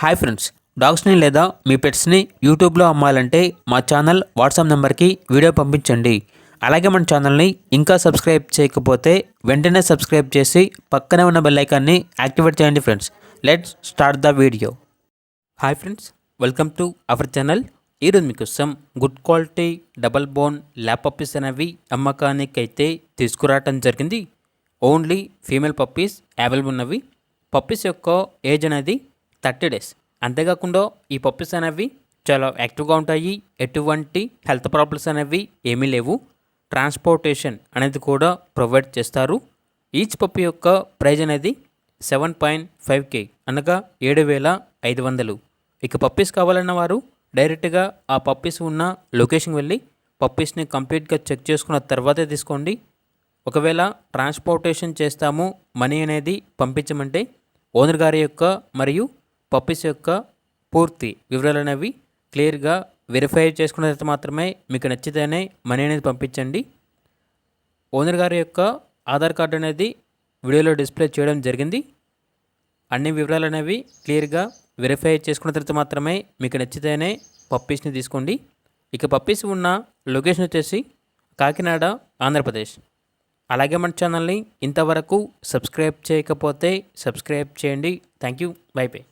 Hi friends, డాగ్స్ని లేదా మీ పెట్స్ని యూట్యూబ్లో అమ్మాలంటే మా ఛానల్ వాట్సాప్ నెంబర్కి వీడియో పంపించండి. అలాగే మన ఛానల్ని ఇంకా సబ్స్క్రైబ్ చేయకపోతే వెంటనే సబ్స్క్రైబ్ చేసి పక్కనే ఉన్న బెల్ ఐకాన్ని యాక్టివేట్ చేయండి friends. Let's start the video. Hi friends, welcome to our channel. ఈరోజు మీకోసం good quality double bone lab puppies అనేవి అమ్మకానికి అయితే తీసుకురావటం జరిగింది. ఓన్లీ ఫీమేల్ పప్పీస్ అవైలబుల్ ఉన్నవి. పప్పీస్ యొక్క ఏజ్ అనేది 30 days. అంతేకాకుండా ఈ పప్పీస్ అనేవి చాలా యాక్టివ్గా ఉంటాయి. ఎటువంటి హెల్త్ ప్రాబ్లమ్స్ అనేవి ఏమీ లేవు. ట్రాన్స్పోర్టేషన్ అనేది కూడా ప్రొవైడ్ చేస్తారు. ఈచ్ పప్పీ యొక్క ప్రైజ్ అనేది 7.5K అనగా 7,500. ఇక పప్పీస్ కావాలన్న వారు డైరెక్ట్గా ఆ పప్పీస్ ఉన్న లొకేషన్కి వెళ్ళి పప్పీస్ని కంప్లీట్గా చెక్ చేసుకున్న తర్వాతే తీసుకోండి. ఒకవేళ ట్రాన్స్పోర్టేషన్ చేస్తాము, మనీ అనేది పంపించమంటే ఓనర్ గారి యొక్క మరియు పప్పీస్ యొక్క పూర్తి వివరాలు అనేవి క్లియర్గా వెరిఫై చేసుకున్న తర్వాత మాత్రమే మీకు నచ్చితేనే మనీ అనేది పంపించండి. ఓనర్ గారి యొక్క ఆధార్ కార్డు అనేది వీడియోలో డిస్ప్లే చేయడం జరిగింది. అన్ని వివరాలు అనేవి క్లియర్గా వెరిఫై చేసుకున్న తర్వాత మాత్రమే మీకు నచ్చితేనే పప్పీస్ని తీసుకోండి. ఇక పప్పీస్ ఉన్న లొకేషన్ వచ్చేసి కాకినాడ, ఆంధ్రప్రదేశ్. అలాగే మన ఛానల్ని ఇంతవరకు సబ్స్క్రైబ్ చేయకపోతే సబ్స్క్రైబ్ చేయండి. Thank you. By by.